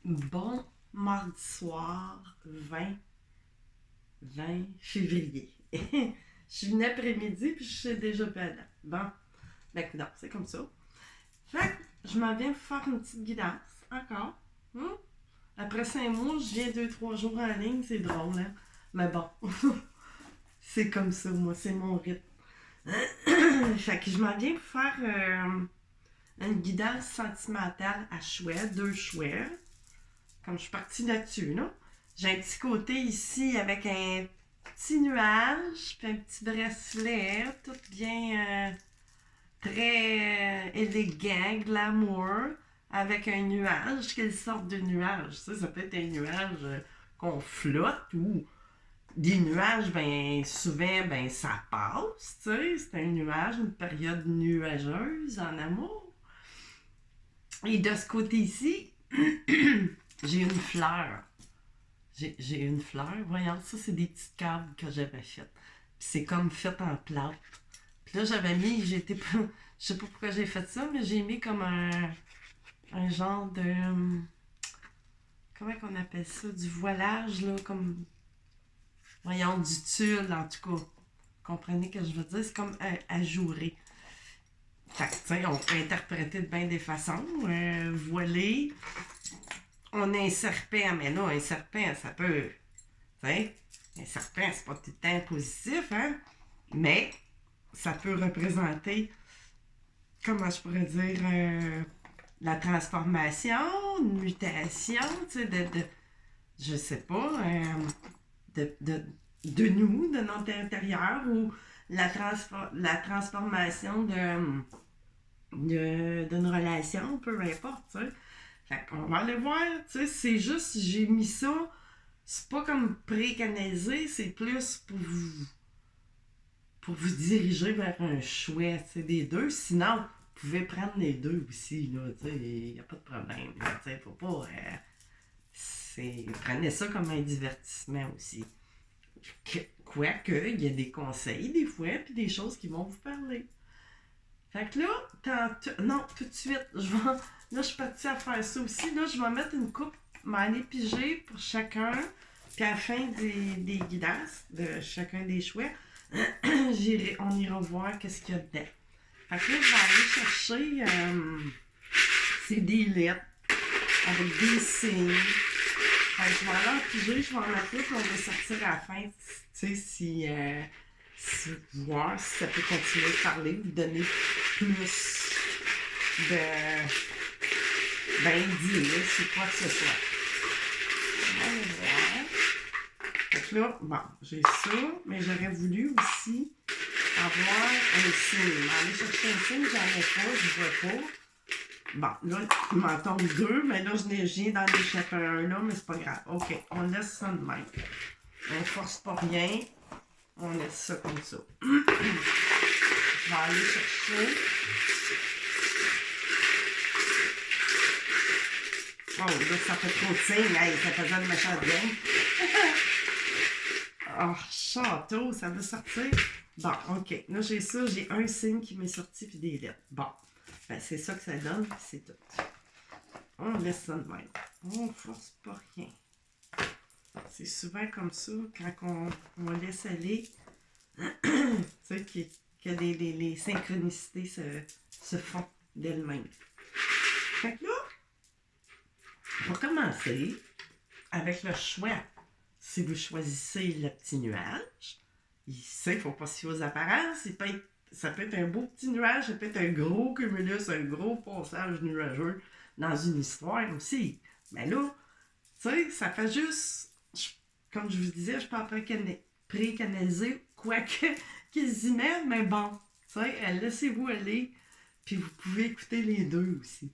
Bon mardi soir, 20 février. Je suis une après-midi puis je suis déjà pedant. Bon, ben non, c'est comme ça. Fait que je m'en viens faire une petite guidance, encore. Hum? Après 5 mois, je viens 2-3 jours en ligne, c'est drôle, hein? Mais bon, c'est comme ça, moi, c'est mon rythme. Fait que je m'en viens pour faire une guidance sentimentale à chouette, 2 chouettes. Comme je suis partie là-dessus, là. J'ai un petit côté ici avec un petit nuage, puis un petit bracelet, tout bien très élégant, glamour, avec un nuage. Quelle sorte de nuage? Ça peut être un nuage qu'on flotte ou des nuages, ben souvent, ben ça passe, tu sais. C'est un nuage, une période nuageuse en amour. Et de ce côté ici, j'ai une fleur. J'ai une fleur. Voyons, ça, c'est des petites câbles que j'avais faites. Puis c'est comme fait en plâtre. Puis là, j'avais mis, j'étais pas. Je sais pas pourquoi j'ai fait ça, mais j'ai mis comme un genre de. Comment qu'on appelle ça? Du voilage, là, comme. Voyons, du tulle, en tout cas. Comprenez ce que je veux dire? C'est comme ajouré. Fait que, tu sais, on peut interpréter de bien des façons. Voilé. On a un serpent, mais là, un serpent, ça peut. Tu sais, un serpent, c'est pas tout le temps positif, hein? Mais ça peut représenter, comment je pourrais dire, la transformation, une mutation, tu sais, je sais pas, de nous, de notre intérieur, ou la transformation d'une relation, peu importe, tu sais. Fait qu'on va aller voir, tu sais, c'est juste, j'ai mis ça, c'est pas comme pré-canalisé, c'est plus pour vous diriger vers un choix, tu sais, des deux. Sinon, vous pouvez prendre les deux aussi, là, tu sais, il n'y a pas de problème, là, tu sais, faut pas, prenez ça comme un divertissement aussi. Quoique, il y a des conseils des fois, puis des choses qui vont vous parler. Fait que là, non, tout de suite, là, je suis partie à faire ça aussi. Là, je vais mettre une coupe, m'en épiger pour chacun. Puis à la fin des guidances de chacun des choix, on ira voir qu'est-ce qu'il y a dedans. Fait que là, je vais aller chercher c'est des lettres avec des signes. Fait que je vais aller empiger, je vais en mettre là, puis on va sortir à la fin. Tu sais, si voir si ça peut continuer de parler, vous donner plus d'indices ou quoi que ce soit. On va voir. Fait que là, bon, j'ai ça, mais j'aurais voulu aussi avoir un signe. Aller chercher un signe, j'en ai pas, je vois pas. Bon, là, il m'en tombe 2, mais là, je viens d'en échapper un là, mais c'est pas grave. OK, on laisse ça de même. On force pas rien. On laisse ça comme ça. Je vais aller chercher. Oh, là, ça fait trop de signes. Hey, ça faisait le méchant de gang. Oh, château, ça veut sortir. Bon, OK. Là, j'ai ça. J'ai un signe qui m'est sorti puis des lettres. Bon. Ben, c'est ça que ça donne, puis c'est tout. On laisse ça de même. On force pas rien. C'est souvent comme ça, quand on laisse aller, tu sais, que les synchronicités se font d'elles-mêmes. Fait que là, on va commencer avec le choix. Si vous choisissez le petit nuage, il ne faut pas se fier aux apparences. Ça peut être un beau petit nuage, ça peut être un gros cumulus, un gros passage nuageux dans une histoire aussi. Mais là, tu sais, ça fait juste, comme je vous disais, je peux en pré-canaliser, quoique quasiment, mais bon, tu sais, laissez-vous aller, puis vous pouvez écouter les deux aussi.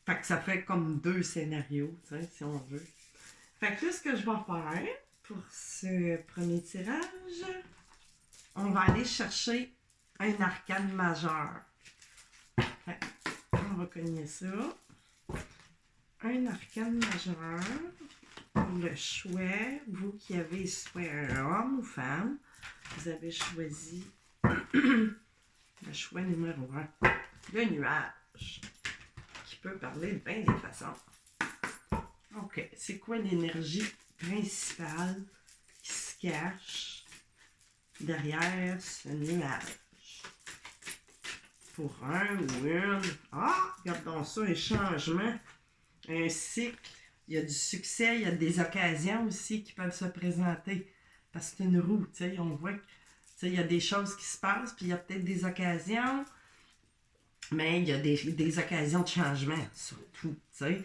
Fait que ça fait comme 2 scénarios, tu sais, si on veut. Fait que là, ce que je vais faire pour ce premier tirage, on va aller chercher un arcane majeur. Fait on va cogner ça. Un arcane majeur. Pour le choix, vous qui avez soit un homme ou femme, vous avez choisi le choix numéro 1. Le nuage, qui peut parler de bien des façons. OK. C'est quoi l'énergie principale qui se cache derrière ce nuage? Pour un ou une. Ah, regardons ça, un changement, un cycle. Il y a du succès, il y a des occasions aussi qui peuvent se présenter. Parce que c'est une roue, tu sais, on voit que il y a des choses qui se passent, puis il y a peut-être des occasions, mais il y a des occasions de changement, surtout, tu sais.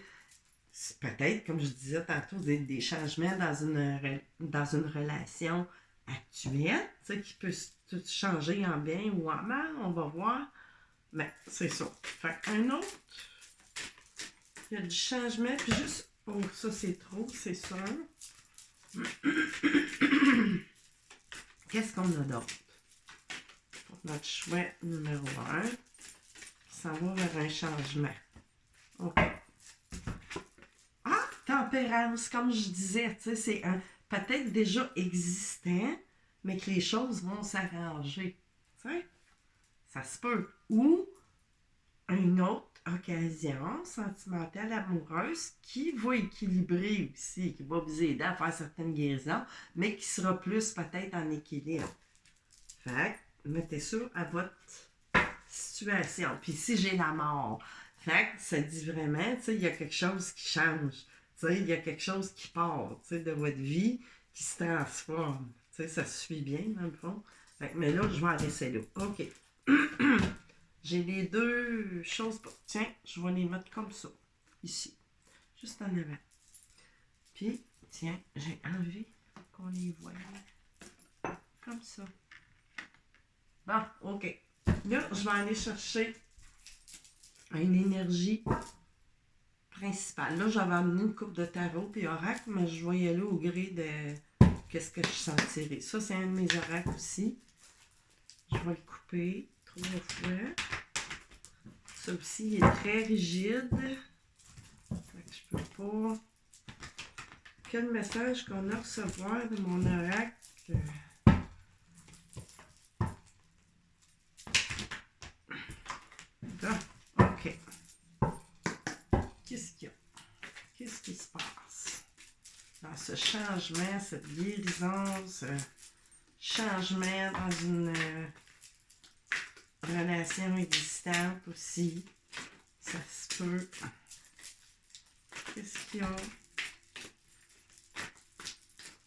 C'est peut-être, comme je disais tantôt, des changements dans une relation actuelle, tu sais, qui peut tout changer en bien ou en mal, on va voir. Mais c'est ça. Fait un autre, il y a du changement, puis juste, oh, ça c'est trop, c'est sûr. Qu'est-ce qu'on a d'autre? Pour notre choix numéro 1, ça va vers un changement. OK. Ah, tempérance, comme je disais, tu sais, c'est peut-être déjà existant, mais que les choses vont s'arranger. Tu sais, ça se peut. Ou une autre occasion sentimentale, amoureuse, qui va équilibrer aussi, qui va vous aider à faire certaines guérisons, mais qui sera plus peut-être en équilibre. Fait que, mettez ça à votre situation. Puis si j'ai la mort, fait que ça dit vraiment, tu sais, il y a quelque chose qui change. Tu sais, il y a quelque chose qui part, tu sais, de votre vie, qui se transforme. Tu sais, ça se suit bien, dans le fond. Fait que, mais là, je vais en laisser là. OK. J'ai les deux choses. Tiens, je vais les mettre comme ça. Ici. Juste en avant. Puis, tiens, j'ai envie qu'on les voie. Comme ça. Bon, OK. Là, je vais aller chercher une énergie principale. Là, j'avais amené une coupe de tarot puis oracle, mais je vais y aller au gré de qu'est-ce que je sentirais. Ça, c'est un de mes oracles aussi. Je vais le couper 3 fois. Ça aussi, il est très rigide. Fait que je peux pas... Quel message qu'on a à recevoir de mon oracle? Ah, OK. Qu'est-ce qu'il y a? Qu'est-ce qui se passe? Dans ce changement, cette guérison, ce changement dans une relation existante aussi. Ça se peut. Qu'est-ce qu'il y a?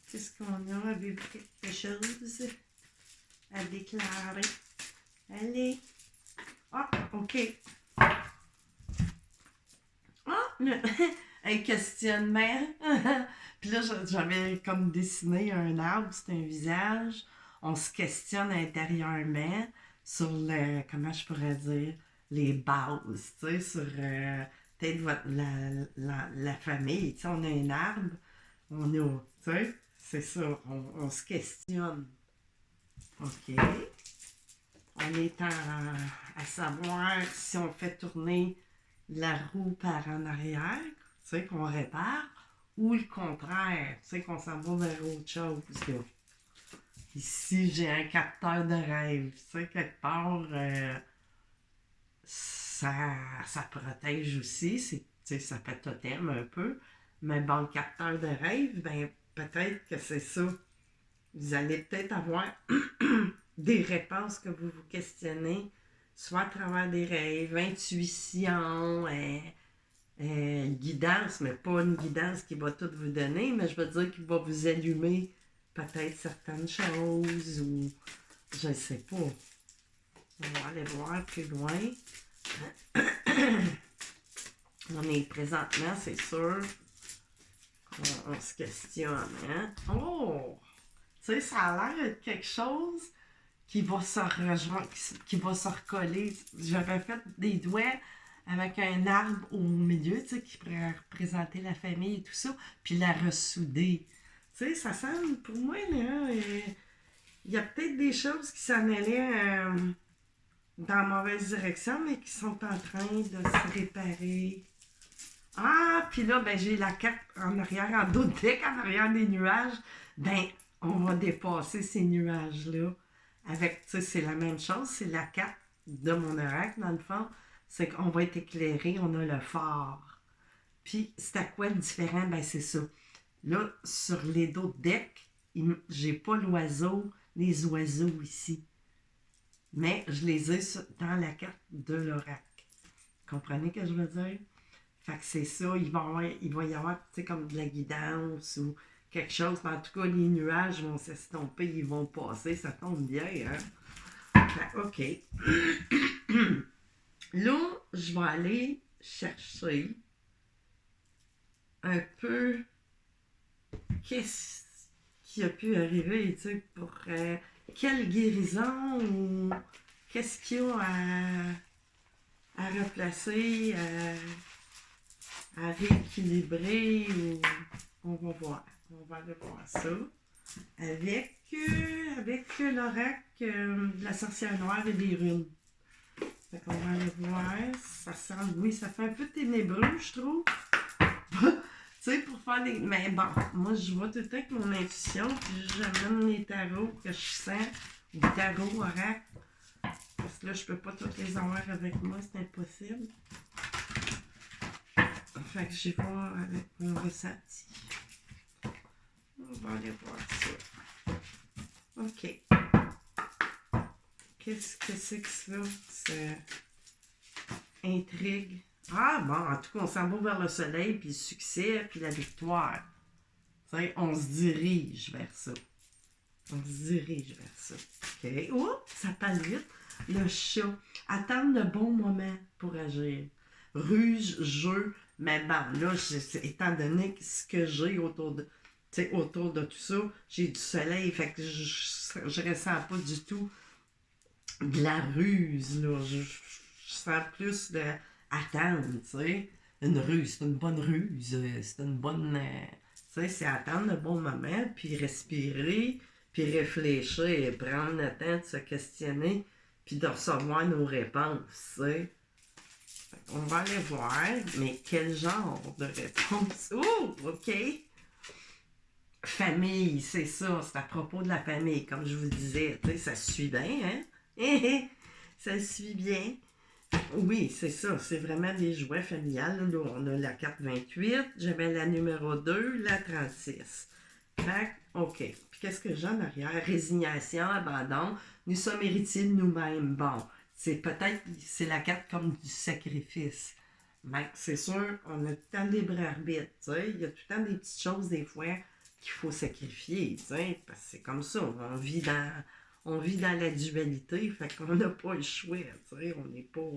Qu'est-ce qu'on a? Avez-vous quelque chose à déclarer? Allez! Ah, OK. Ah, un questionnement. Puis là, j'avais comme dessiné un arbre, c'est un visage. On se questionne intérieurement sur comment je pourrais dire, les bases, tu sais, sur peut-être la famille. Tu sais, on a un arbre, on a, tu sais, c'est ça, on se questionne. OK. On est à savoir si on fait tourner la roue par en arrière, tu sais, qu'on répare, ou le contraire, tu sais, qu'on s'en va vers autre chose. Là. Ici, j'ai un capteur de rêve, tu sais, quelque part, ça protège aussi, tu sais, ça fait totem un peu, mais bon, le capteur de rêve, ben, peut-être que c'est ça. Vous allez peut-être avoir des réponses que vous vous questionnez, soit à travers des rêves, intuition, guidance, mais pas une guidance qui va tout vous donner, mais je veux dire qu'il va vous allumer peut-être certaines choses ou je ne sais pas. On va aller voir plus loin. On est présentement, c'est sûr qu'on se questionne. Hein? Oh! Tu sais, ça a l'air d'être quelque chose qui va se rejoindre, qui va se recoller. J'avais fait des doigts avec un arbre au milieu, tu sais, qui pourrait représenter la famille et tout ça, puis la ressouder. Tu sais, ça semble, pour moi, là, il y a peut-être des choses qui s'en allaient dans la mauvaise direction, mais qui sont en train de se réparer. Ah, puis là, ben j'ai la carte en arrière, en dos de deck, en arrière des nuages. Ben, on va dépasser ces nuages-là. Avec, tu sais, c'est la même chose, c'est la carte de mon oracle, dans le fond. C'est qu'on va être éclairé, on a le phare. Puis, c'était quoi le différent? Ben, c'est ça. Là, sur les d'autres decks, j'ai pas les oiseaux ici. Mais je les ai dans la carte de l'oracle. Comprenez ce que je veux dire? Fait que c'est ça, il va y avoir, tu sais, comme de la guidance ou quelque chose. Mais en tout cas, les nuages vont s'estomper, ils vont passer, ça tombe bien, hein? Fait, OK. Là, je vais aller chercher un peu qu'est-ce qui a pu arriver, tu sais, pour quelle guérison ou qu'est-ce qu'il y a à replacer, à rééquilibrer ou on va voir. On va aller voir ça. Avec l'oracle de la sorcière noire et des runes. Fait qu'on va aller voir. Ça sent, oui, ça fait un peu ténébreux, je trouve. Tu sais, pour faire des. Mais bon, moi, je vois tout le temps avec mon intuition, puis j'amène les tarots que je sens, les tarots oracle. Parce que là, je peux pas toutes les avoir avec moi, c'est impossible. Fait que je vais voir avec mon ressenti. On va aller voir ça. OK. Qu'est-ce que c'est que ça? C'est intrigue. Ah bon, en tout cas, on s'en va vers le soleil, puis le succès, puis la victoire. T'sais, on se dirige vers ça. On se dirige vers ça. OK. Oh, ça parle vite. Le chat. Attendre le bon moment pour agir. Ruse, jeu. Mais bon, là, étant donné ce que j'ai autour de tout ça, j'ai du soleil, fait que je ressens pas du tout de la ruse, là. Je sens plus de attendre, tu sais. Une ruse, c'est une bonne ruse. C'est une bonne... tu sais, c'est attendre le bon moment, puis respirer, puis réfléchir, prendre le temps de se questionner, puis de recevoir nos réponses, tu sais. On va aller voir, mais quel genre de réponse? Oh, OK. Famille, c'est ça, c'est à propos de la famille, comme je vous disais, tu sais, ça se suit bien, hein? Ça se suit bien. Oui, c'est ça, c'est vraiment des jouets familiales. Là, on a la carte 28, j'avais la numéro 2, la 36. Fait OK. Puis qu'est-ce que j'ai en arrière? Résignation, abandon. Nous sommes héritiers de nous-mêmes. Bon, c'est la carte comme du sacrifice. Mais c'est sûr, on a tout le temps de libre arbitre, tu sais. Il y a tout le temps des petites choses, des fois, qu'il faut sacrifier, tu sais. Parce que c'est comme ça, on vit dans la dualité, fait qu'on n'a pas le choix, tu sais. On n'est pas...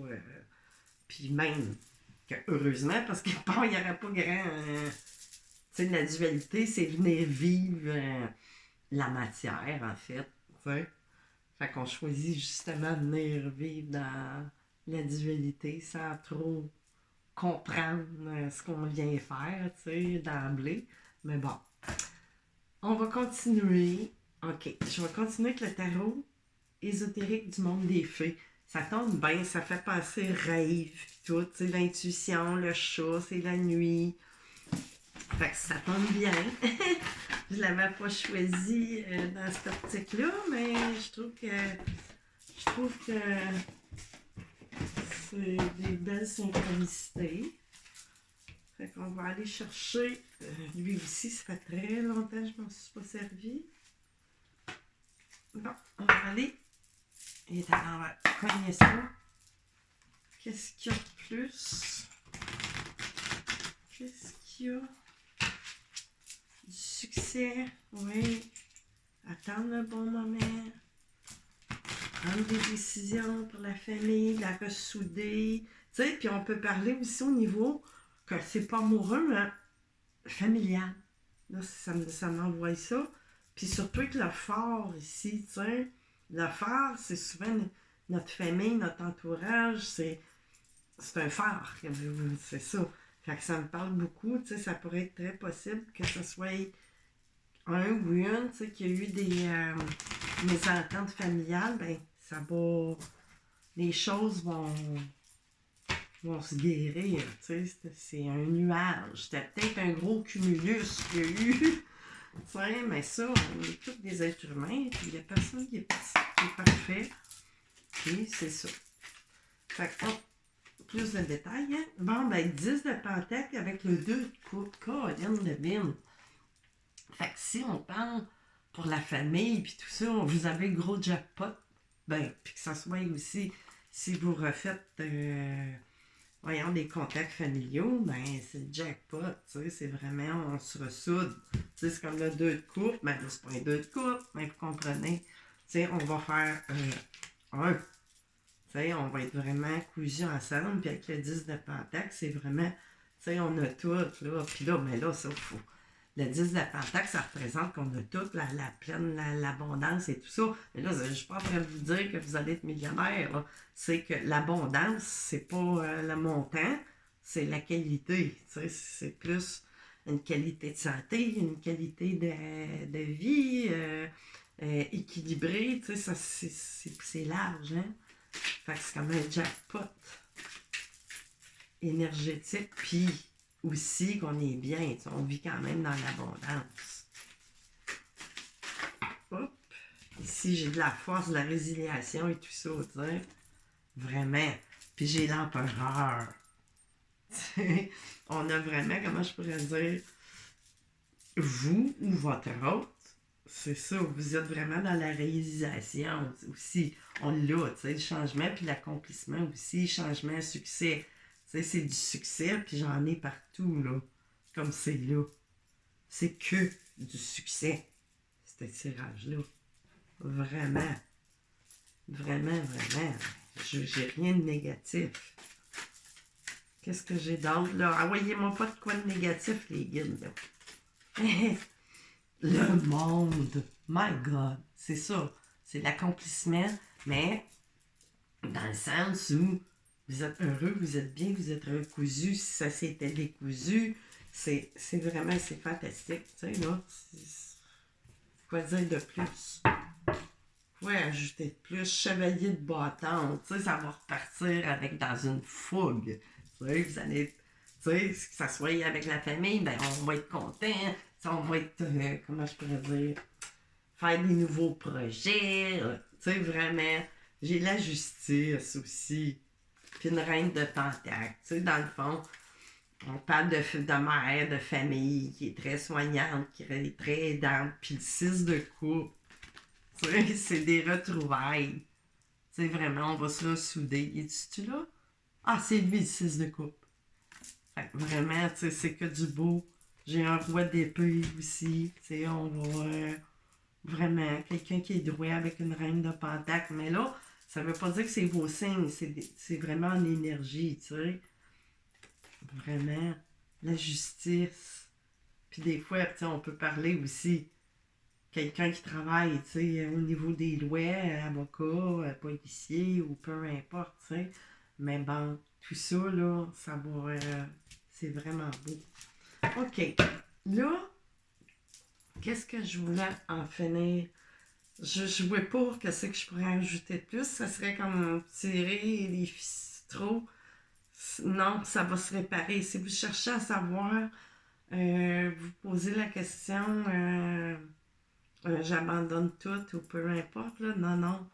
Puis même, heureusement, parce qu'il n'y aurait pas grand... tu sais, la dualité, c'est venir vivre la matière, en fait, tu sais. Fait qu'on choisit justement de venir vivre dans la dualité sans trop comprendre ce qu'on vient faire, tu sais, d'emblée. Mais bon, on va continuer. OK, je vais continuer avec le tarot ésotérique du monde des fées. Ça tombe bien, ça fait passer rêve, tout, tu sais, l'intuition, le chat, c'est la nuit. Fait que ça tombe bien. Je l'avais pas choisi dans cette optique-là, mais je trouve que c'est des belles synchronicités. Fait qu'on va aller chercher. Lui aussi, ça fait très longtemps que je m'en suis pas servi. Bon, on va aller. Et on va cogner ça. Qu'est-ce qu'il y a de plus? Qu'est-ce qu'il y a? Du succès, oui. Attendre le bon moment. Prendre des décisions pour la famille, la ressouder. Tu sais, puis on peut parler aussi au niveau que c'est pas amoureux, mais familial. Là, ça m'envoie ça. Puis surtout avec le phare ici, tu sais. Le phare, c'est souvent notre famille, notre entourage, c'est un phare, c'est ça. Fait que ça me parle beaucoup, tu sais, ça pourrait être très possible que ce soit un ou une, tu sais, qui a eu des mésententes familiales, ben, ça va, les choses vont se guérir, tu sais, c'est un nuage, c'était peut-être un gros cumulus qu'il y a eu, tu sais, mais ça, on est tous des êtres humains, puis il n'y a personne qui est parfait, puis c'est ça. Fait que, plus de détails. Hein? Bon, ben 10 de pentacle avec le 2 de coupe. Colin de bine. Fait que si on parle pour la famille puis tout ça, vous avez le gros jackpot, ben, puis que ça soit aussi, si vous refaites, voyons, des contacts familiaux, ben, c'est le jackpot, tu sais, c'est vraiment, on se ressoude. Tu sais, c'est comme le 2 de coupe, ben, là, c'est pas un 2 de coupe, mais vous comprenez, tu sais, on va faire un. Tu sais, on va être vraiment cousus ensemble, puis avec le 10 de pentacle, c'est vraiment, tu sais, on a tout, là, puis là, mais là, ça, faut. Le 10 de pentacle, ça représente qu'on a toute la pleine, l'abondance et tout ça. Mais là, je ne suis pas en train de vous dire que vous allez être millionnaire, là. C'est que l'abondance, c'est pas le montant, c'est la qualité. Tu sais, c'est plus une qualité de santé, une qualité de vie équilibrée. Tu sais, ça, c'est large, hein? Fait que c'est comme un jackpot énergétique, puis aussi qu'on est bien, on vit quand même dans l'abondance. Hop. Ici, j'ai de la force, de la résiliation et tout ça, tu sais. Vraiment. Puis j'ai l'empereur. On a vraiment, comment je pourrais dire, vous ou votre autre, c'est ça, vous êtes vraiment dans la réalisation aussi. On l'a, tu sais, le changement puis l'accomplissement aussi, changement, succès. Tu sais, c'est du succès, puis j'en ai partout, là. Comme c'est là. C'est que du succès, ce tirage-là. Vraiment. Vraiment, vraiment. J'ai rien de négatif. Qu'est-ce que j'ai d'autre, là? Envoyez-moi pas de quoi de négatif, les guides, là. Le monde. My God. C'est ça. C'est l'accomplissement, mais dans le sens où vous êtes heureux, vous êtes bien, vous êtes recousu. Si ça s'était décousu, c'est vraiment, c'est fantastique. Tu sais, là. Quoi dire de plus? Ouais, ajouter de plus. Chevalier de bâton. Tu sais, ça va repartir avec dans une fougue. Tu sais, vous allez. Tu sais, que ça soit avec la famille, ben on va être content. On va être, comment je pourrais dire, faire des nouveaux projets. Tu sais, vraiment. J'ai la justice aussi. Puis une reine de pentacle. Tu sais, dans le fond, on parle de mère, de famille, qui est très soignante, qui est très aidante. Puis le 6 de coupe. Tu sais, c'est des retrouvailles. Tu sais, vraiment, on va se ressouder. Es-tu là? Ah, c'est lui, le 6 de coupe. Fait que vraiment, tu sais, c'est que du beau. J'ai un roi d'épée aussi. Tu sais, on va vraiment, quelqu'un qui est doué avec une reine de pentacle. Mais là, ça veut pas dire que c'est vos signes. C'est vraiment en énergie, tu sais. Vraiment, la justice. Puis des fois, tu sais, on peut parler aussi. Quelqu'un qui travaille, tu sais, au niveau des lois, avocat, policier ou peu importe, tu sais. Mais bon, tout ça, là, ça va... c'est vraiment beau. OK. Là, qu'est-ce que je voulais en finir? Je jouais pour qu'est-ce que je pourrais ajouter de plus. Ça serait comme tirer les fistraux. Non, ça va se réparer. Si vous cherchez à savoir, vous posez la question, j'abandonne tout ou peu importe, là. Non, non.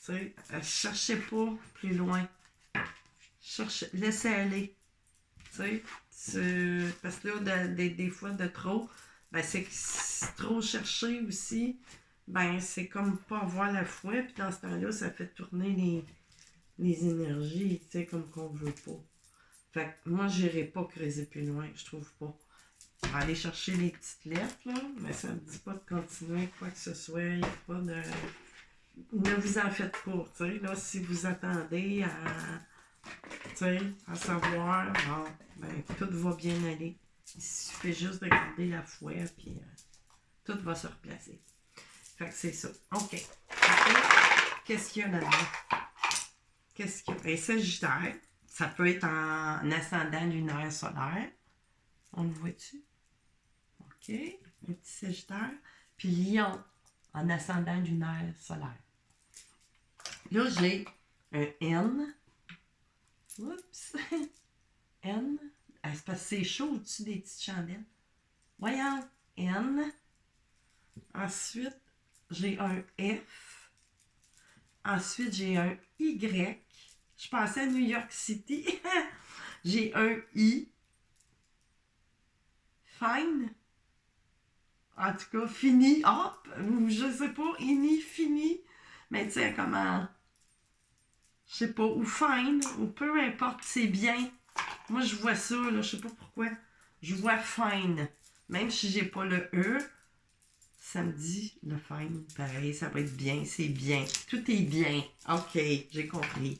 Tu sais, cherchez pas plus loin. Laissez aller. Tu sais, parce que là, des fois de trop, ben c'est que trop chercher aussi, ben c'est comme pas avoir la foi, puis dans ce temps-là, ça fait tourner les énergies, tu sais, comme qu'on veut pas. Fait que moi, j'irai pas creuser plus loin, je trouve pas. On va aller chercher les petites lettres, là, mais ça me dit pas de continuer quoi que ce soit, il n'y a pas de... Ne vous en faites pas, tu sais, là, si vous attendez à savoir, bon, ben, tout va bien aller. Il suffit juste de garder la foi, puis tout va se replacer. Fait que c'est ça. OK. Qu'est-ce qu'il y a là-dedans? Qu'est-ce qu'il y a? Un Sagittaire, ça peut être en ascendant lunaire solaire. On le voit-tu? OK. Un petit Sagittaire. Puis Lion, en ascendant lunaire solaire. Là, j'ai un N. Oups! N. C'est parce que c'est chaud au-dessus des petites chandelles. Voyons. N. Ensuite, j'ai un F. Ensuite, j'ai un Y. Je pensais à New York City. J'ai un I. Fine. En tout cas, fini. Hop! Je sais pas. Ini, fini. Mais tu sais, comment... Je sais pas. Ou fine. Ou peu importe. C'est bien. Moi, je vois ça, là. Je sais pas pourquoi. Je vois fine. Même si j'ai pas le E, ça me dit le fine. Pareil, ça va être bien. C'est bien. Tout est bien. OK. J'ai compris.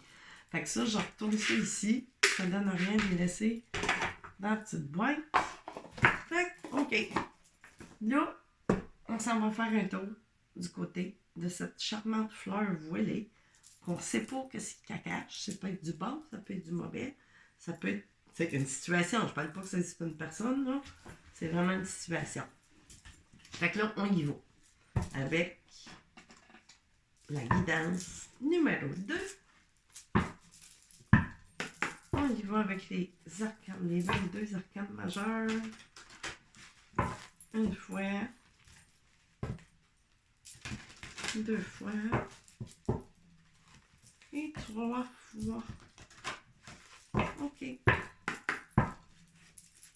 Fait que ça, je retourne ça ici. Ça donne rien de les laisser dans la petite boîte. Fait que, OK. Là, on s'en va faire un tour du côté de cette charmante fleur voilée qu'on ne sait pas qu'est-ce qu'elle cache. Ça peut être du bon, ça peut être du mauvais. Ça peut être... C'est une situation. Je ne parle pas que c'est une personne, là. C'est vraiment une situation. Fait que là, on y va. Avec la guidance numéro 2. On y va avec les arcanes, les 22 arcanes majeures. Une fois. Deux fois. Et 3 fois. OK.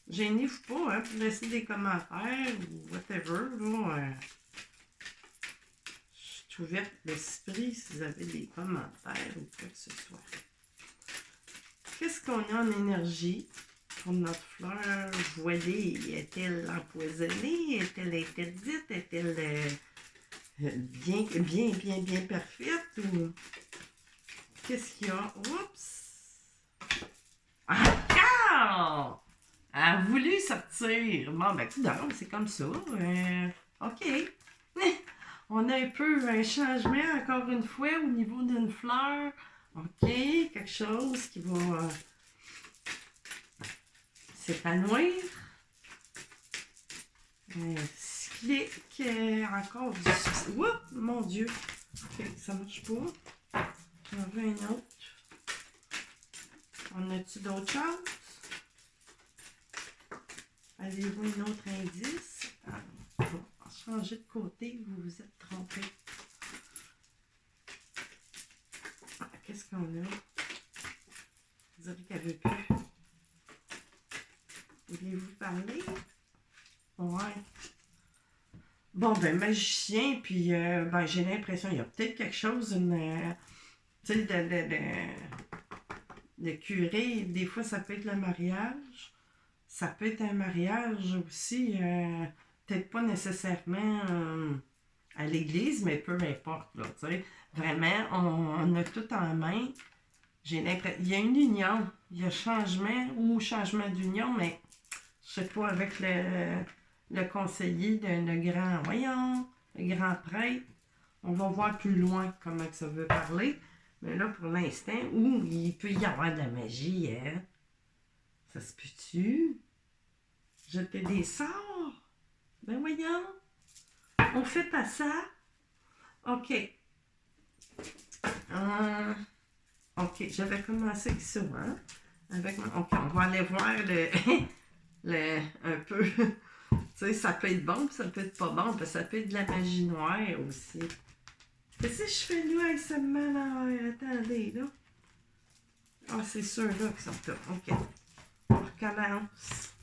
Gênez-vous pas, hein, pour laisser des commentaires ou whatever. Là, je suis ouverte d'esprit si vous avez des commentaires ou quoi que ce soit. Qu'est-ce qu'on a en énergie pour notre fleur voilée? Est-elle empoisonnée? Est-elle interdite? Est-elle bien parfaite? Ou qu'est-ce qu'il y a? Oups! Encore! Elle a voulu sortir. Bon, ben, c'est comme ça. OK. On a un peu un changement, encore une fois, au niveau d'une fleur. OK. Quelque chose qui va s'épanouir. Clic. Encore du succès. Oups, mon Dieu. OK, ça marche pas. J'en veux un autre. On a-tu d'autres choses? Avez-vous un autre indice? Ah, bon, changer de côté, vous vous êtes trompé. Ah, qu'est-ce qu'on a? Vous direz qu'elle veut plus. Voulez-vous parler? Ouais. Bon, ben, magicien, puis ben, j'ai l'impression qu'il y a peut-être quelque chose, tu sais, de curé. Des fois, ça peut être le mariage. Ça peut être un mariage aussi, peut-être pas nécessairement à l'église, mais peu importe, là, tu sais. Vraiment, on a tout en main. J'ai l'impression, il y a une union, il y a changement ou changement d'union, mais je sais pas, avec le conseiller, le grand, voyons, le grand prêtre, on va voir plus loin comment que ça veut parler. Mais là, pour l'instant, il peut y avoir de la magie, hein? Ça se peut-tu? Jeter des sorts? Ben voyons. On fait pas ça. OK. OK, j'avais commencé avec ça, hein? OK, on va aller voir un peu. Tu sais, ça peut être bon, puis ça peut être pas bon, puis ça peut être de la magie noire aussi. Qu'est-ce que je fais là avec cette main là? Attendez, là. Ah, c'est sûr, là, que ça peut. OK. On recommence.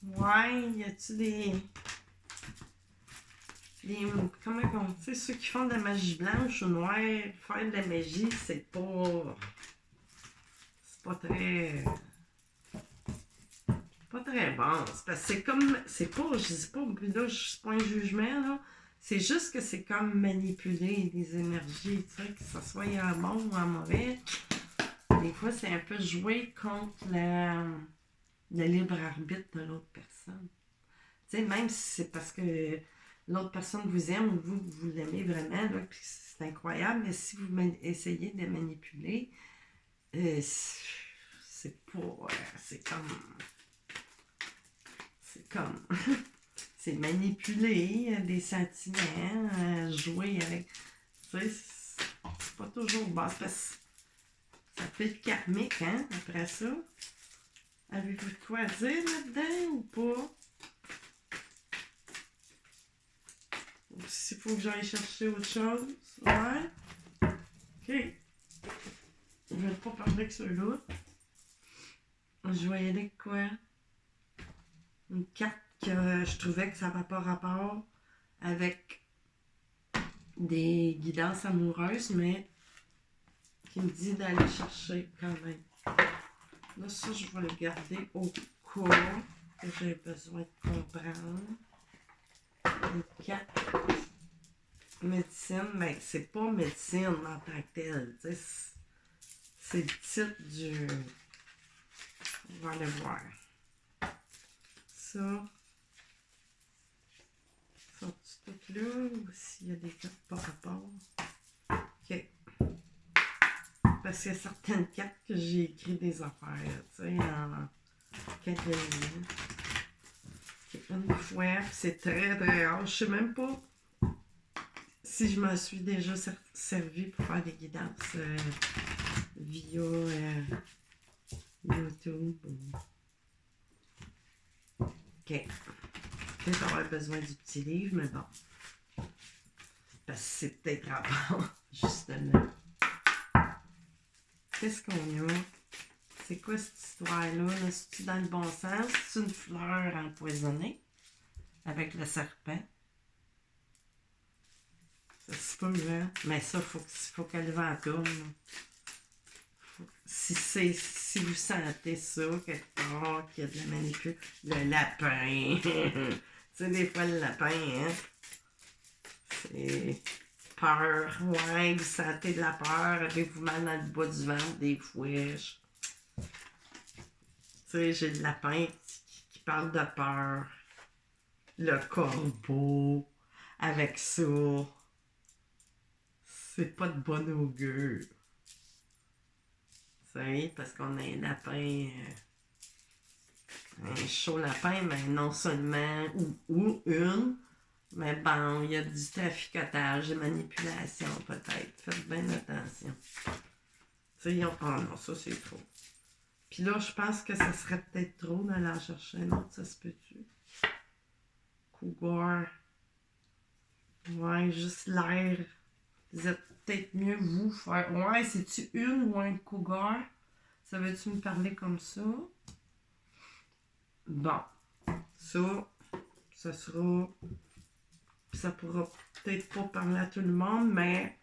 Ouais, y a-tu des comment on... Tu sais, ceux qui font de la magie blanche ou noire, faire de la magie, c'est pas très... pas très bon. C'est parce que c'est comme... C'est pas... Je dis pas... Là, c'est pas un jugement, là. C'est juste que c'est comme manipuler les énergies, tu sais, que ce soit en bon ou en mauvais. Des fois, c'est un peu jouer contre le libre arbitre de l'autre personne. Tu sais, même si c'est parce que l'autre personne vous aime ou vous l'aimez vraiment, là, puis c'est incroyable, mais si vous essayez de manipuler, c'est pas... c'est comme... c'est manipuler des sentiments, jouer avec... Tu sais, c'est pas toujours bon. Ça peut être karmique, hein, après ça. Avez-vous de quoi dire là-dedans ou pas? S'il faut que j'aille chercher autre chose. Ouais. OK. je vais pas parler que ceux-là. Je voyais de quoi? Une carte que je trouvais que ça n'avait pas rapport avec des guidances amoureuses, mais qui me dit d'aller chercher quand même. Là, ça, je vais le garder au cas que j'ai besoin de comprendre. Une carte médecine, mais c'est pas médecine en tant que telle. C'est le titre du... On va aller voir. Ça. Sont-tu toutes là ou s'il y a des cartes par rapport? OK. Parce qu'il y a certaines cartes que j'ai écrit des affaires, tu sais, en catégorie. Une fois, c'est très très rare. Je sais même pas si je me suis déjà servi pour faire des guidances via YouTube. OK. Peut-être avoir besoin du petit livre, mais bon. Parce que c'est peut-être rapport, justement. Qu'est-ce qu'on a? C'est quoi cette histoire-là? -là? C'est-tu dans le bon sens? C'est une fleur empoisonnée avec le serpent? Ça se peut, hein? Mais ça, faut qu'elle vent tourne. Si vous sentez ça, quelque part, qu'il y a de la manipulation, le lapin. Tu sais, des fois, le lapin, hein? C'est peur. Ouais, vous sentez de la peur. Avez-vous mal dans le bas du ventre, des fois? Tu sais, j'ai le lapin qui parle de peur. Le corbeau. Avec ça. C'est pas de bon augure. Tu sais, parce qu'on a un lapin. Un chaud lapin, mais non seulement. Ou une. Mais bon, il y a du traficotage, de manipulation peut-être. Faites bien attention. Tu sais, oh non, ça c'est trop. Puis là, je pense que ça serait peut-être trop d'aller en chercher un autre, ça se peut-tu? Cougar. Ouais, juste l'air. Vous êtes peut-être mieux vous faire. Ouais, c'est-tu une ou un cougar? Ça veut-tu me parler comme ça? Bon. Ça sera. Ça pourra peut-être pas parler à tout le monde, mais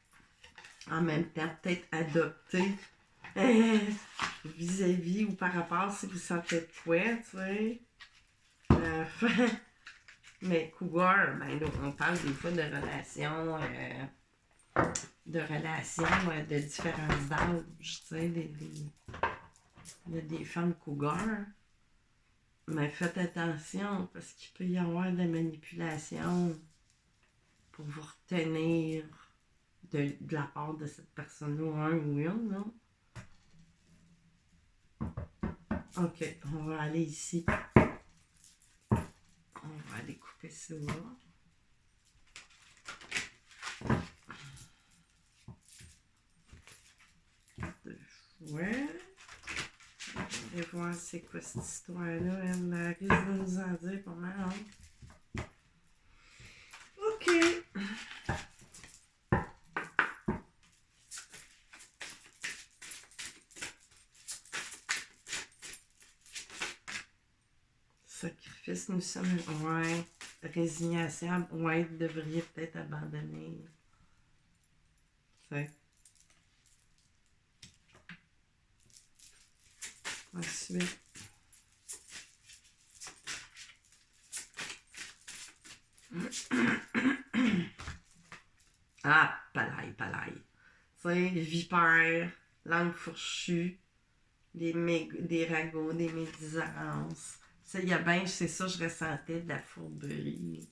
en même temps, peut-être adopter vis-à-vis ou par rapport si vous sentez de quoi, tu sais. Mais cougar, ben là, on parle des fois de relations, de différents âges, tu sais. Il y a des femmes cougar. Mais faites attention parce qu'il peut y avoir de la manipulation pour vous retenir de la part de cette personne-là, un ou une, non? OK, on va aller ici. On va aller couper ça. Deux fois. On va voir c'est quoi cette histoire-là. Elle risque de nous en dire pas mal. Hein? OK. Sacrifice, nous sommes. Ouais. Résignation. Ouais, vous devriez peut-être abandonner. C'est. Ensuite. Ah, palaille. Tu sais, vipère, langue fourchue, des ragots, des médisances. Tu sais, il y a bien, c'est ça, je ressentais de la fourberie,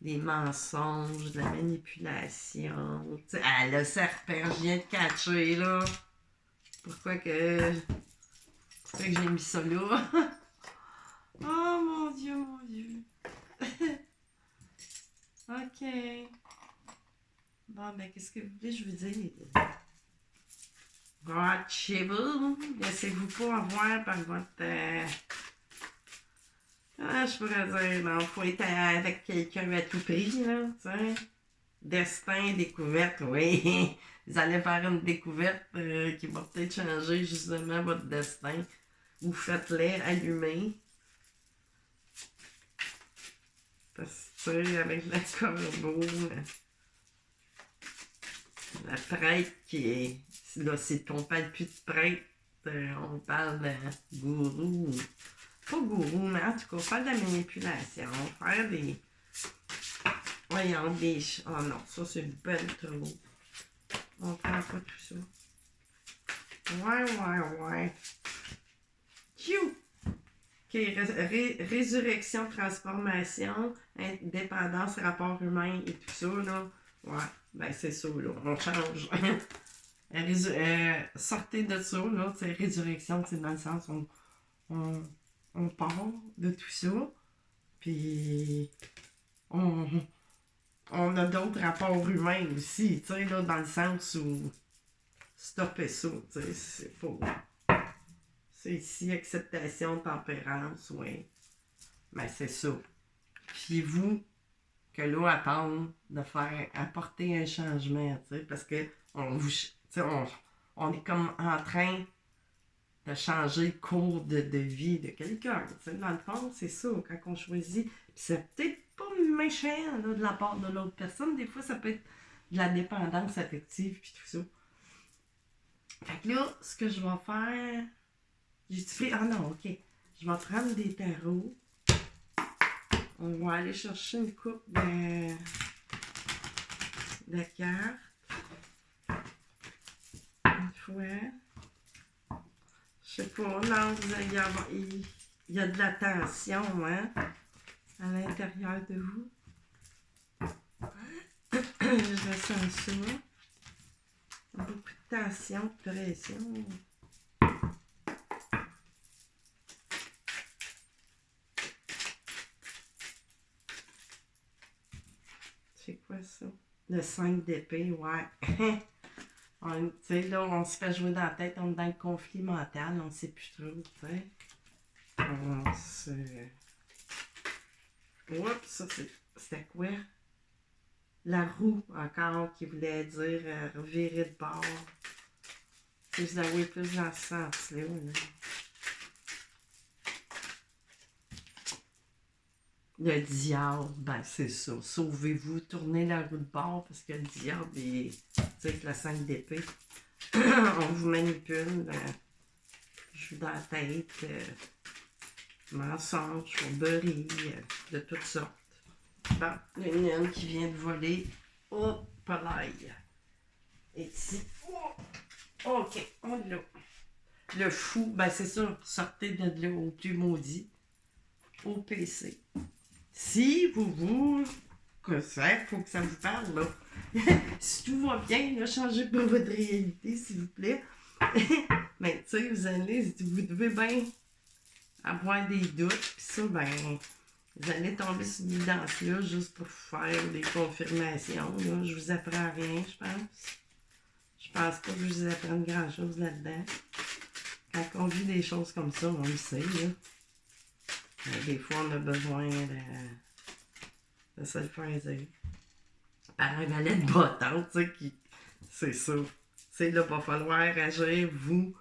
des mensonges, de la manipulation. Tu sais, ah, le serpent, je viens de catcher, là. Pourquoi que j'ai mis ça là? Oh mon Dieu, mon Dieu. OK. Bon, ben, qu'est-ce que vous voulez, je vous dis? Watchable. Laissez-vous pas avoir par votre. Je pourrais dire, non, faut être avec quelqu'un à tout prix, là, tu sais. Destin, découverte, oui. Vous allez faire une découverte qui va peut-être changer justement votre destin. Vous faites-les allumer. Parce que, tu sais, avec le corbeau, la prêtre qui est... Là, c'est qu'on parle plus de prêtre, on parle de gourou. Pas gourou, mais en tout cas, faire de la manipulation, faire des... Voyons, des... Oh non, ça c'est ben trop. On prend pas tout ça. Ouais. Tchou! OK, résurrection, transformation, indépendance, rapport humain et tout ça, là. Ouais, ben c'est ça, là. On change. Sortez de ça, là. C'est résurrection, c'est dans le sens où on part de tout ça. Puis on a d'autres rapports humains aussi, tu sais, là, dans le sens où stopper ça, tu sais, c'est faux. C'est ici, acceptation, tempérance, oui. Mais c'est ça. Fiez-vous que là, attendre de faire apporter un changement, tu sais, parce que on est comme en train de changer le cours de vie de quelqu'un. Tu sais, dans le fond, c'est ça, quand on choisit. Puis c'est peut-être pas méchant là, de la part de l'autre personne. Des fois, ça peut être de la dépendance affective puis tout ça. Fait que là, ce que je vais faire... J'utilise... Ah non, ok. Je vais prendre des tarots. On va aller chercher une coupe de cartes. Une fois. Je sais pas, non, il y a de la tension, hein, à l'intérieur de vous. Je ressens ça. Beaucoup de tension, de pression. C'est quoi ça? Le 5 d'épée, ouais. Tu sais, là, on se fait jouer dans la tête, on est dans le conflit mental, on ne sait plus trop, tu sais. On se... Oups, ça, c'était quoi? La roue, encore, qui voulait dire virer de bord. Si vous avez plus dans ce sens-là, là. Le diable, ben c'est ça. Sauvez-vous, tournez la roue de bord parce que le diable, tu sais, avec la 5 d'épée, on vous manipule, joue dans la tête, mensonge, fourberie, de toutes sortes. Bon, il y a une qui vient de voler. Oh, polaille. Et ici. Oh, ok, on l'a. Le fou, ben c'est ça, sortez de là au plus maudit. Au PC. Si vous que ça, il faut que ça vous parle, là. Si tout va bien, là, changez pas votre réalité, s'il vous plaît. Mais tu sais, vous devez bien avoir des doutes, puis ça, ben, vous allez tomber sur une guidance-là juste pour faire des confirmations, là. Je vous apprends rien, je pense. Je pense pas que je vous apprenne grand-chose là-dedans. Quand on vit des choses comme ça, on le sait, là. Des fois, on a besoin de se le faire dire. Par un valet de bâton, tu sais, qui... C'est ça. Tu sais, là, il va falloir agir, vous,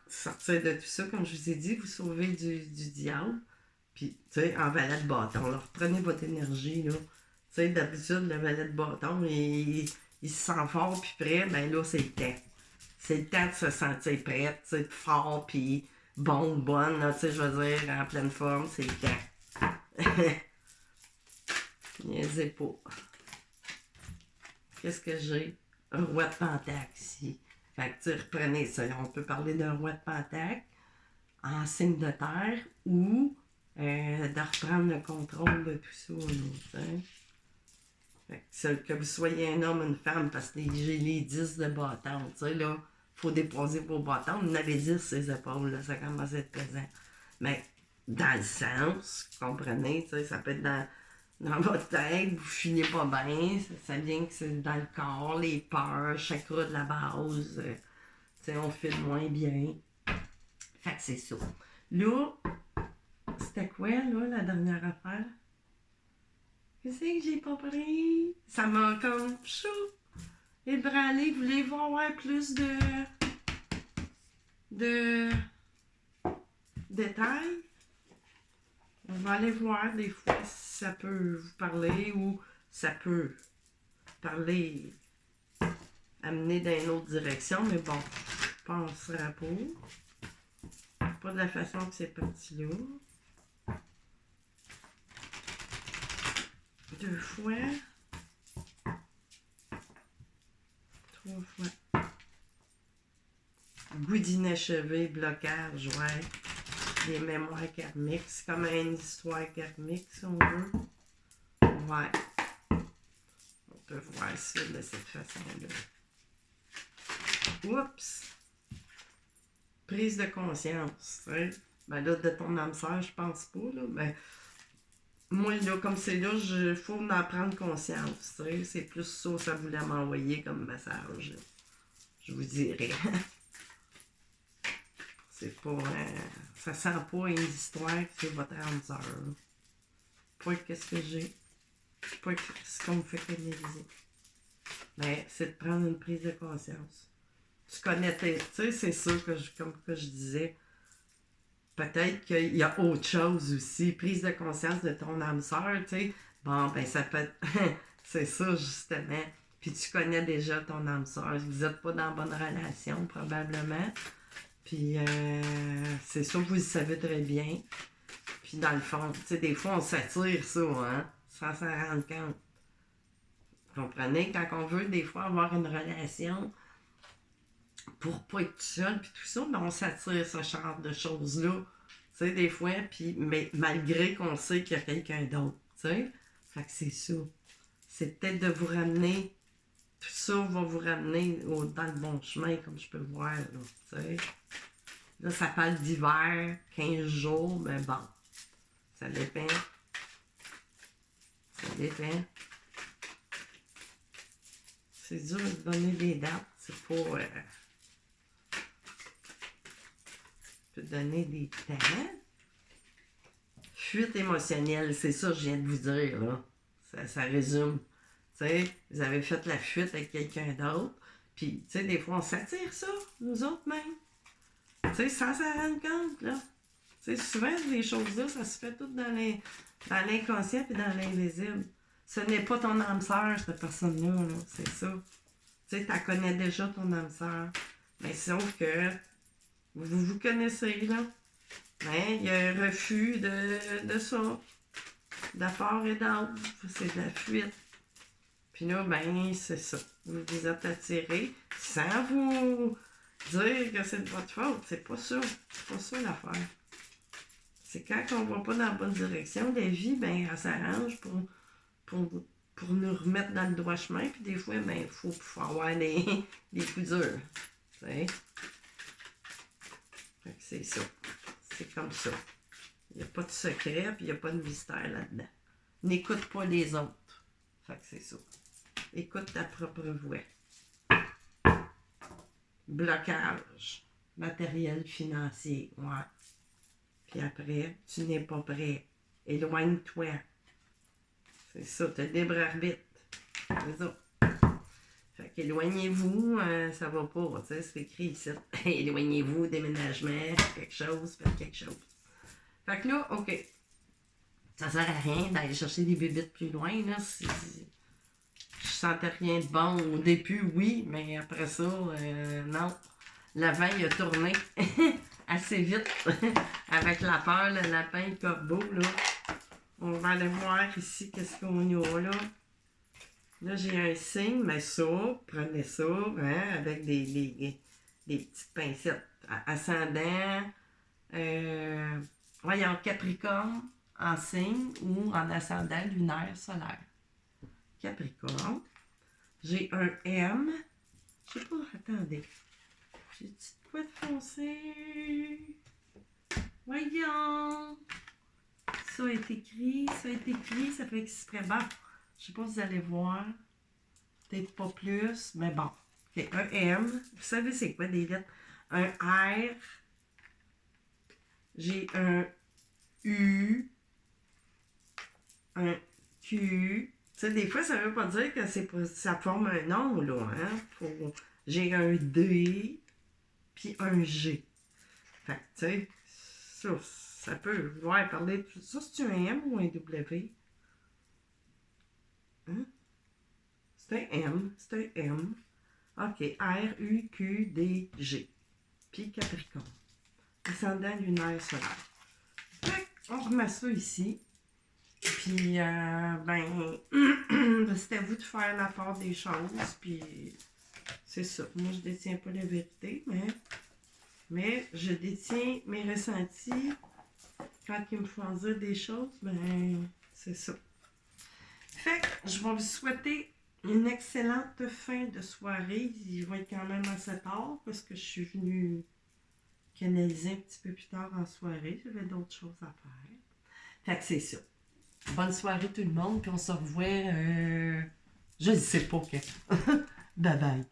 sortir de tout ça, comme je vous ai dit, vous sauver du diable. Puis, tu sais, en valet de bâton, là, reprenez votre énergie, là. Tu sais, d'habitude, le valet de bâton, il se sent fort puis prêt, ben là, c'est le temps. C'est le temps de se sentir prête, tu sais, fort puis bonne, là, tu sais, je veux dire, en pleine forme, c'est le temps. Niaisez pas. Qu'est-ce que j'ai? Un roi de pentacle ici. Fait que tu reprenez ça. On peut parler d'un roi de pentacle en signe de terre ou de reprendre le contrôle de tout ça. Là, fait que vous soyez un homme ou une femme, parce que j'ai les 10 de bâton. Tu sais, là, il faut déposer vos bâtons. Vous en avez 10 sur les épaules, là, ça commence à être pesant. Mais dans le sens, comprenez, tu sais, ça peut être dans votre tête, vous filez pas bien, ça vient que c'est dans le corps, les peurs, chakra de la base, tu sais, on file moins bien. Fait que c'est ça. Là, c'était quoi, là, la dernière affaire? Qu'est-ce que j'ai pas pris? Ça m'a comme chou ébranlé. Voulez-vous avoir plus de détails? On va aller voir des fois si ça peut vous parler ou ça peut parler, amener dans une autre direction. Mais bon, je penserai pas. Pas de la façon que c'est parti là. 2 fois. 3 fois. Goût d'inachevé, blocage, ouais. Des mémoires karmiques. C'est comme une histoire karmique, si on veut. Ouais. On peut voir ça de cette façon-là. Oups! Prise de conscience, tu sais. Ben là, de ton âme sœur, je pense pas, là. Ben, moi, là, comme c'est là, il faut en prendre conscience, tu sais. C'est plus ça que ça voulait m'envoyer comme message, là. Je vous dirais. C'est pas... ça sent pas une histoire que c'est votre âme sœur. Pas qu'est-ce que j'ai. Pas ce qu'on me fait canaliser. Mais c'est de prendre une prise de conscience. Tu connais tes... Tu sais, c'est sûr que, comme que je disais, peut-être qu'il y a autre chose aussi. Prise de conscience de ton âme sœur, tu sais. Bon, ben ça peut être... c'est ça, justement. Puis tu connais déjà ton âme sœur. Vous n'êtes pas dans bonne relation, probablement. Puis c'est ça, vous le savez très bien. Puis dans le fond, tu sais, des fois, on s'attire ça, hein, sans s'en rendre compte. Vous comprenez? Quand on veut, des fois, avoir une relation pour pas être tout seul, puis tout ça, ben on s'attire ce genre de choses-là. Tu sais, des fois, puis mais malgré qu'on sait qu'il y a quelqu'un d'autre, tu sais. Fait que c'est ça. C'est peut-être de vous ramener, tout ça va vous ramener dans le bon chemin, comme je peux voir, là, tu sais. Là, ça parle d'hiver, 15 jours, mais bon, ça dépend. Ça dépend. C'est dur de donner des dates, c'est pas... je peux donner des temps. Fuite émotionnelle, c'est ça que je viens de vous dire, là. Ça résume. Tu sais, vous avez fait la fuite avec quelqu'un d'autre, puis, tu sais, des fois, on s'attire ça, nous autres même. Tu sais, sans s'en rendre compte, là. Tu sais, souvent, les choses-là, ça se fait tout dans l'inconscient et dans l'invisible. Ce n'est pas ton âme sœur, cette personne-là, là. C'est ça. Tu sais, tu connais déjà ton âme sœur. Mais sauf que vous connaissez, là. Mais il y a un refus de ça. De part et d'autre. C'est de la fuite. Puis là, ben, c'est ça. Vous vous êtes attirés sans vous dire que c'est de votre faute. C'est pas ça. C'est pas ça l'affaire. C'est quand on va pas dans la bonne direction, la vie, ben, elle s'arrange pour nous remettre dans le droit chemin. Puis des fois, ben, il faut avoir des coups durs. Tu sais? Fait que c'est ça. C'est comme ça. Il n'y a pas de secret, puis il n'y a pas de mystère là-dedans. N'écoute pas les autres. Fait que c'est ça. Écoute ta propre voix. Blocage. Matériel financier. Ouais. Puis après, tu n'es pas prêt. Éloigne-toi. C'est ça, tu as le libre arbitre. C'est ça. Fait qu'éloignez-vous, ça va pas. Tu sais, c'est écrit ici. Éloignez-vous, déménagement, quelque chose, faites quelque chose. Fait que là, OK. Ça sert à rien d'aller chercher des bébites plus loin, là. Je sentais rien de bon au début, oui, mais après ça, non. Le vent, il a tourné assez vite avec la peur, le lapin, le corbeau, là. On va aller voir ici qu'est-ce qu'on y a, là. Là, j'ai un signe, mais ça, prenez ça, hein, avec des petites pincettes. Ascendant, voyons, Capricorne en signe ou en ascendant lunaire solaire. Capricorne. J'ai un M. Je sais pas, attendez. J'ai-tu de quoi de foncé? Voyons. Ça est écrit, ça fait exprès. Bon, je sais pas si vous allez voir. Peut-être pas plus, mais bon. OK, un M. Vous savez c'est quoi des lettres? Un R. J'ai un U. Un Q. Tu sais, des fois, ça veut pas dire que ça forme un nom, là. Hein? J'ai un D, puis un G. Fait que, tu sais, ça peut. Ouais, parler. Ça, c'est un M ou un W? Hein? C'est un M. C'est un M. OK. R, U, Q, D, G. Puis Capricorne. Ascendant lunaire solaire. Fait on remet ça ici. Puis, ben, c'est à vous de faire la part des choses. Puis, c'est ça. Moi, je détiens pas la vérité, mais je détiens mes ressentis. Quand ils me font dire des choses, ben, c'est ça. Fait que je vais vous souhaiter une excellente fin de soirée. Il va être quand même assez tard parce que je suis venue canaliser un petit peu plus tard en soirée. J'avais d'autres choses à faire. Fait que c'est ça. Bonne soirée tout le monde, puis on se revoit, je ne sais pas quand. Bye bye.